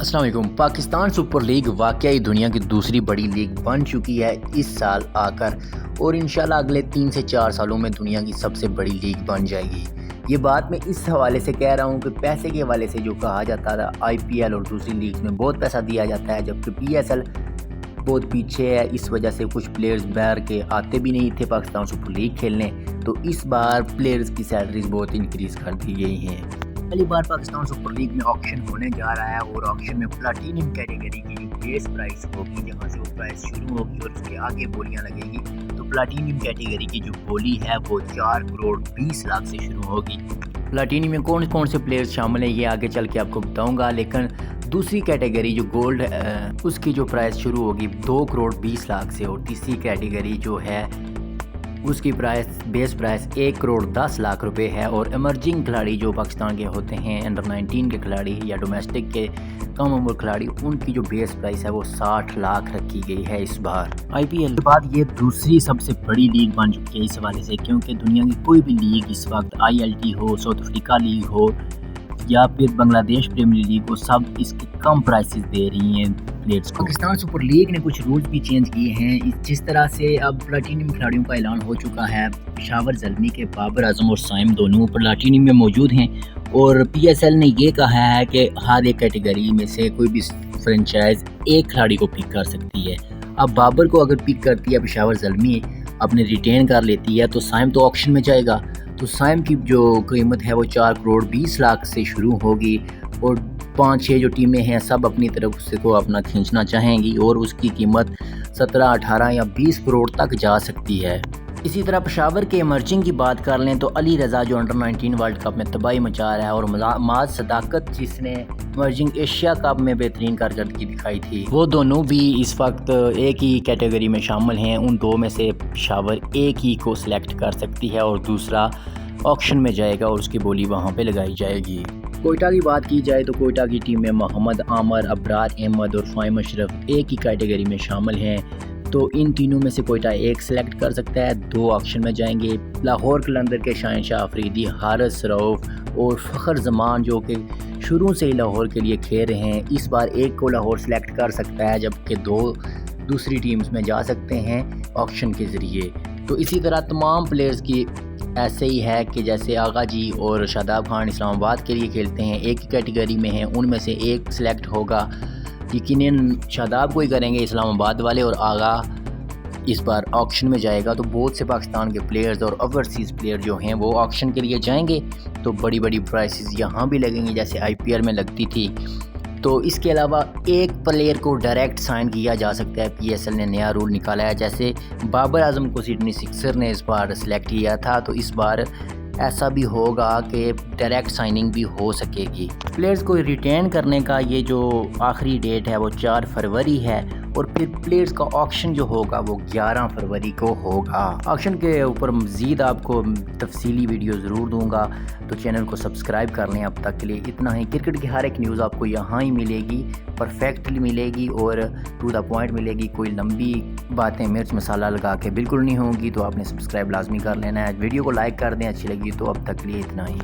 अस्सलाम वालेकुम। Pakistan super league वाकई दुनिया की दूसरी बड़ी लीग बन चुकी है इस साल आकर, और इंशाल्लाह अगले 3 से 4 सालों में दुनिया की सबसे बड़ी लीग बन जाएगी। ये बात मैं इस हवाले से कह रहा हूँ कि पैसे के हवाले से जो कहा जाता था आईपीएल और दूसरी लीग में बहुत पैसा दिया जाता है, जबकि पीएसएल बहुत पीछे है। इस वजह से कुछ प्लेयर्स बाहर के आते भी नहीं थे पाकिस्तान सुपर लीग खेलने, तो इस बार प्लेयर्स की सैलरीज बहुत इंक्रीज़ कर दी गई हैं। पहली बार पाकिस्तान सुपर लीग में ऑक्शन होने जा रहा है, और ऑक्शन में प्लाटीनियम कैटेगरी की जो बेस प्राइस होगी, जहां से वो प्राइस शुरू होगी और उसके आगे बोलियां लगेगी, तो प्लाटीनियम कैटेगरी की जो बोली है वो 4 करोड़ 20 लाख से शुरू होगी। प्लाटीनियम में कौन कौन से प्लेयर्स शामिल हैं ये आगे चल के आपको बताऊंगा, लेकिन दूसरी कैटेगरी जो गोल्ड उसकी जो प्राइस शुरू होगी 2 करोड़ 20 लाख से, और तीसरी कैटेगरी जो है उसकी बेस प्राइस 1 करोड़ 10 लाख रुपए है। और इमर्जिंग खिलाड़ी जो पाकिस्तान के होते हैं, अंडर 19 के खिलाड़ी या डोमेस्टिक के कम उम्र खिलाड़ी, उनकी जो बेस प्राइस है वो 60 लाख रखी गई है इस बार। आईपीएल के बाद ये दूसरी सबसे बड़ी लीग बन चुकी है इस हवाले से, क्योंकि दुनिया की कोई भी लीग इस वक्त ILT हो, साउथ अफ्रीका लीग हो या फिर बांग्लादेश प्रीमियर लीग को, सब इसके कम प्राइसेस दे रही हैं प्लेयर्स को। पाकिस्तान सुपर लीग ने कुछ रूल्स भी चेंज किए हैं, जिस तरह से अब प्लाटीनियम खिलाड़ियों का ऐलान हो चुका है। पेशावर ज़ल्मी के बाबर आजम और साइम दोनों प्लाटीनियम में मौजूद हैं, और PSL ने ये कहा है कि हर एक कैटेगरी में से कोई भी फ्रेंचाइज एक खिलाड़ी को पिक कर सकती है। अब बाबर को अगर पिक करती है पेशावर ज़ल्मी, अपने रिटेन कर लेती है, तो साइम तो ऑक्शन में जाएगा। तो साइम की जो कीमत है वो 4 करोड़ 20 लाख से शुरू होगी, और 5-6 जो टीमें हैं सब अपनी तरफ से को अपना खींचना चाहेंगी, और उसकी कीमत 17, 18 या 20 करोड़ तक जा सकती है। इसी तरह पेशावर के इमर्जिंग की बात कर लें तो अली रज़ा जो अंडर 19 वर्ल्ड कप में तबाही मचा रहा है, और माज सदाकत जिसने इमर्जिंग एशिया कप में बेहतरीन कारकर्दगी दिखाई थी, वो दोनों भी इस वक्त एक ही कैटेगरी में शामिल हैं। उन दो में से पेशावर एक ही को सिलेक्ट कर सकती है, और दूसरा ऑक्शन में जाएगा और उसकी बोली वहाँ पे लगाई जाएगी। कोयटा की बात की जाए तो कोयटा की टीम में मोहम्मद आमर, अबरार अहमद और फ़ाहिम अशरफ एक ही कैटेगरी में शामिल हैं, तो इन तीनों में से कोयटा एक सिलेक्ट कर सकता है, 2 ऑक्शन में जाएंगे। लाहौर कलंदर के शहंशाह अफरीदी, हारिस रऊफ और फ़खर जमान जो कि शुरू से ही लाहौर के लिए खेल रहे हैं, इस बार एक को लाहौर सेलेक्ट कर सकता है, जबकि 2 दूसरी टीम्स में जा सकते हैं ऑक्शन के ज़रिए। तो इसी तरह तमाम प्लेयर्स की ऐसे ही है कि जैसे आगा जी और शादाब खान इस्लामाबाद के लिए खेलते हैं, एक ही कैटेगरी में हैं, उनमें से एक सिलेक्ट होगा। यकीनन शादाब को ही करेंगे इस्लामाबाद वाले, और आगा इस बार ऑक्शन में जाएगा। तो बहुत से पाकिस्तान के प्लेयर्स और ओवरसीज़ प्लेयर जो हैं वो ऑक्शन के लिए जाएंगे, तो बड़ी बड़ी प्राइसेस यहाँ भी लगेंगी जैसे IPL में लगती थी। तो इसके अलावा एक प्लेयर को डायरेक्ट साइन किया जा सकता है, PSL ने नया रूल निकाला है। जैसे बाबर आजम को सिडनी सिक्सर ने इस बार सेलेक्ट किया था, तो इस बार ऐसा भी होगा कि डायरेक्ट साइनिंग भी हो सकेगी। प्लेयर्स को रिटेन करने का ये जो आखिरी डेट है वो 4 फरवरी है, और फिर प्लेयर्स का ऑक्शन जो होगा वो 11 फरवरी को होगा। ऑक्शन के ऊपर मज़ीद आपको तफसीली वीडियो ज़रूर दूंगा, तो चैनल को सब्सक्राइब कर लें। अब तक के लिए इतना ही। क्रिकेट की हर एक न्यूज़ आपको यहाँ ही मिलेगी, परफेक्टली मिलेगी और टू द पॉइंट मिलेगी। कोई लंबी बातें मिर्च मसाला लगा के बिल्कुल नहीं होंगी, तो आपने सब्सक्राइब लाजमी कर लेना है। वीडियो को लाइक कर दें अच्छी लगी तो। अब तक के लिए इतना ही।